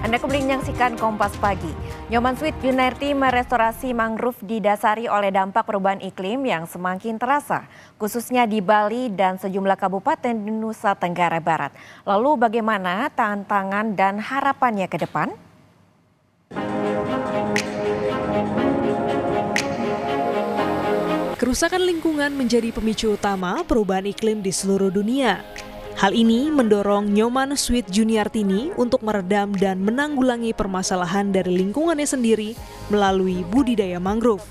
Anda kembali menyaksikan Kompas Pagi. Nyoman Sweet Junarti merestorasi mangrove didasari oleh dampak perubahan iklim yang semakin terasa, khususnya di Bali dan sejumlah kabupaten di Nusa Tenggara Barat. Lalu bagaimana tantangan dan harapannya ke depan? Kerusakan lingkungan menjadi pemicu utama perubahan iklim di seluruh dunia. Hal ini mendorong Nyoman Sweet Juniartini untuk meredam dan menanggulangi permasalahan dari lingkungannya sendiri melalui budidaya mangrove.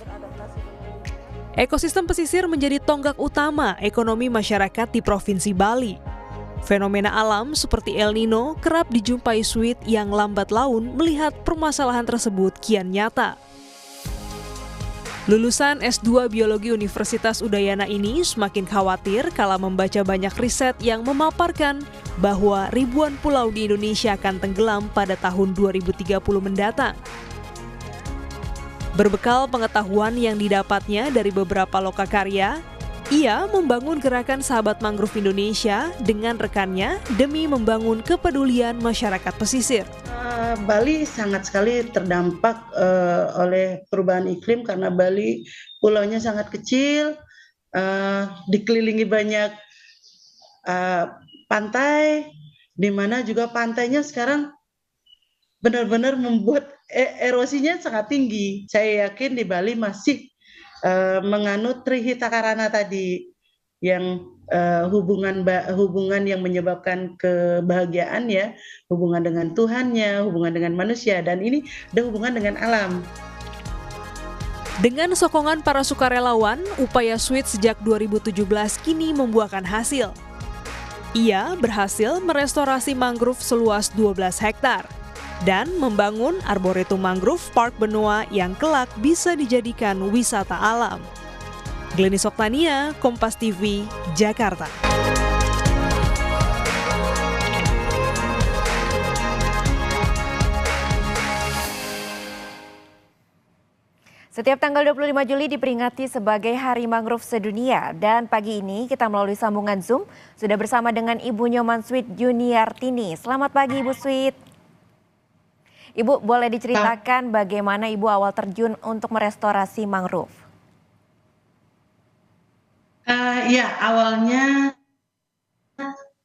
Ekosistem pesisir menjadi tonggak utama ekonomi masyarakat di Provinsi Bali. Fenomena alam seperti El Nino kerap dijumpai Sweet yang lambat laun melihat permasalahan tersebut kian nyata. Lulusan S2 Biologi Universitas Udayana ini semakin khawatir kala membaca banyak riset yang memaparkan bahwa ribuan pulau di Indonesia akan tenggelam pada tahun 2030 mendatang. Berbekal pengetahuan yang didapatnya dari beberapa lokakarya, ia membangun gerakan Sahabat Mangrove Indonesia dengan rekannya demi membangun kepedulian masyarakat pesisir. Bali sangat sekali terdampak oleh perubahan iklim karena Bali pulaunya sangat kecil, dikelilingi banyak pantai, di mana juga pantainya sekarang benar-benar membuat erosinya sangat tinggi. Saya yakin di Bali masih menganut Trihita Karana tadi yang hubungan yang menyebabkan kebahagiaan ya, hubungan dengan Tuhannya, hubungan dengan manusia, dan ini ada hubungan dengan alam. Dengan sokongan para sukarelawan, upaya Sweet sejak 2017 kini membuahkan hasil. Ia berhasil merestorasi mangrove seluas 12 hektar dan membangun Arboretum Mangrove Park Benoa yang kelak bisa dijadikan wisata alam. Glenis Oktania, Kompas TV, Jakarta. Setiap tanggal 25 Juli diperingati sebagai Hari Mangrove Sedunia, dan pagi ini kita melalui sambungan Zoom sudah bersama dengan Ibu Nyoman Sweet Juniartini. Selamat pagi Ibu Sweet. Ibu, boleh diceritakan bagaimana Ibu awal terjun untuk merestorasi mangrove? Ya, awalnya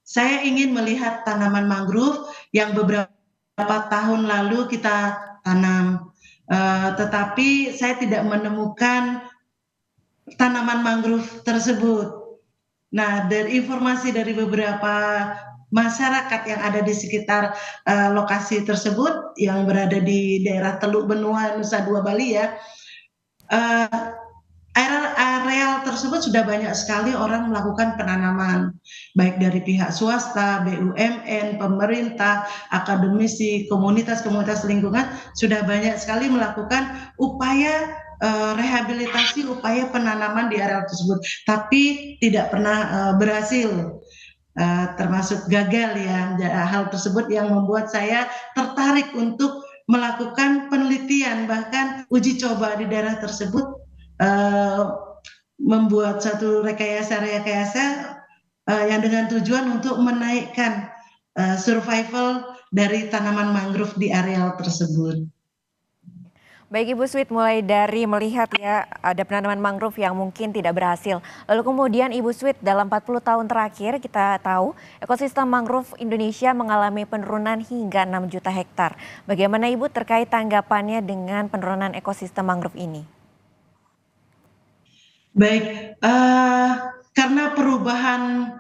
saya ingin melihat tanaman mangrove yang beberapa tahun lalu kita tanam, tetapi saya tidak menemukan tanaman mangrove tersebut. Nah, dari informasi dari beberapa masyarakat yang ada di sekitar lokasi tersebut yang berada di daerah Teluk Benoa, Nusa Dua Bali ya, areal tersebut sudah banyak sekali orang melakukan penanaman, baik dari pihak swasta, BUMN, pemerintah, akademisi, komunitas-komunitas lingkungan sudah banyak sekali melakukan upaya rehabilitasi, upaya penanaman di areal tersebut, tapi tidak pernah berhasil. Termasuk gagal ya, hal tersebut yang membuat saya tertarik untuk melakukan penelitian, bahkan uji coba di daerah tersebut, membuat satu rekayasa yang dengan tujuan untuk menaikkan survival dari tanaman mangrove di areal tersebut. Baik Ibu Sweet, mulai dari melihat ya ada penanaman mangrove yang mungkin tidak berhasil. Lalu kemudian Ibu Sweet, dalam 40 tahun terakhir kita tahu ekosistem mangrove Indonesia mengalami penurunan hingga 6 juta hektar. Bagaimana Ibu terkait tanggapannya dengan penurunan ekosistem mangrove ini? Baik, karena perubahan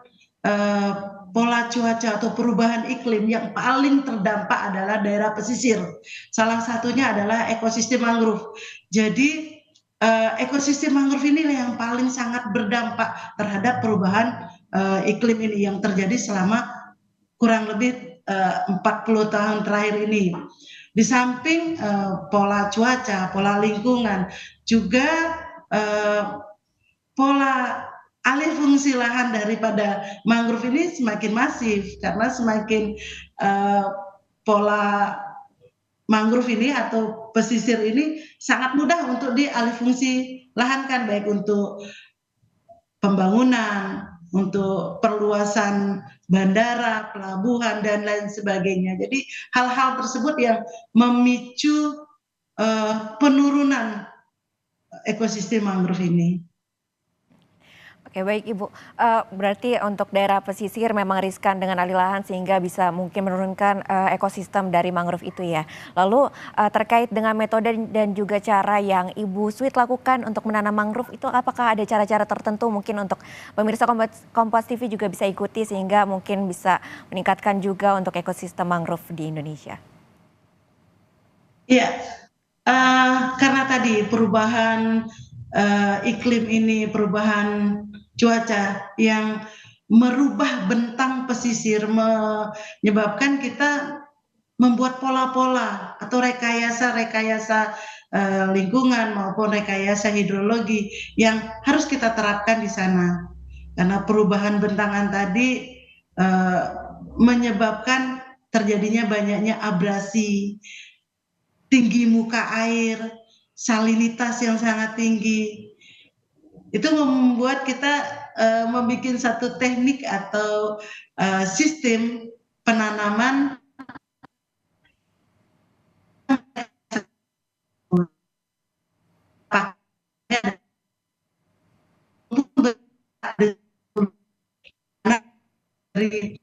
pola cuaca atau perubahan iklim yang paling terdampak adalah daerah pesisir. Salah satunya adalah ekosistem mangrove. Jadi ekosistem mangrove ini yang paling sangat berdampak terhadap perubahan iklim ini yang terjadi selama kurang lebih 40 tahun terakhir ini. Di samping pola cuaca, pola lingkungan, juga pola alih fungsi lahan daripada mangrove ini semakin masif, karena semakin pola mangrove ini atau pesisir ini sangat mudah untuk dialih fungsi lahankan, baik untuk pembangunan, untuk perluasan bandara, pelabuhan, dan lain sebagainya. Jadi hal-hal tersebut yang memicu penurunan ekosistem mangrove ini. Oke, baik Ibu. Berarti untuk daerah pesisir memang riskan dengan alih lahan sehingga bisa mungkin menurunkan ekosistem dari mangrove itu ya. Lalu terkait dengan metode dan juga cara yang Ibu Sweet lakukan untuk menanam mangrove itu, apakah ada cara-cara tertentu mungkin untuk pemirsa Kompas TV juga bisa ikuti sehingga mungkin bisa meningkatkan juga untuk ekosistem mangrove di Indonesia? Iya, karena tadi perubahan iklim ini, perubahan cuaca yang merubah bentang pesisir, menyebabkan kita membuat pola-pola atau rekayasa-rekayasa lingkungan maupun rekayasa hidrologi yang harus kita terapkan di sana. Karena perubahan bentangan tadi menyebabkan terjadinya banyaknya abrasi, tinggi muka air, salinitas yang sangat tinggi. Itu membuat kita membuat satu teknik atau sistem penanaman dari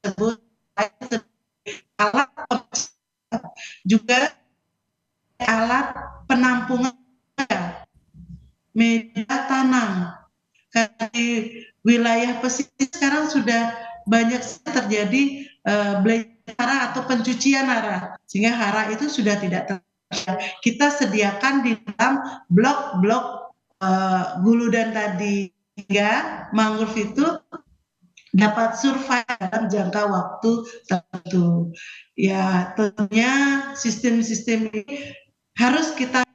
tersebut alat juga alat penampungan media tanam. Karena di wilayah pesisir sekarang sudah banyak terjadi belajar hara atau pencucian hara, sehingga hara itu sudah tidak terjadi. Kita sediakan di dalam blok-blok guludan tadi, sehingga mangrove itu dapat survive dalam jangka waktu tertentu. Ya, tentunya sistem-sistem ini harus kita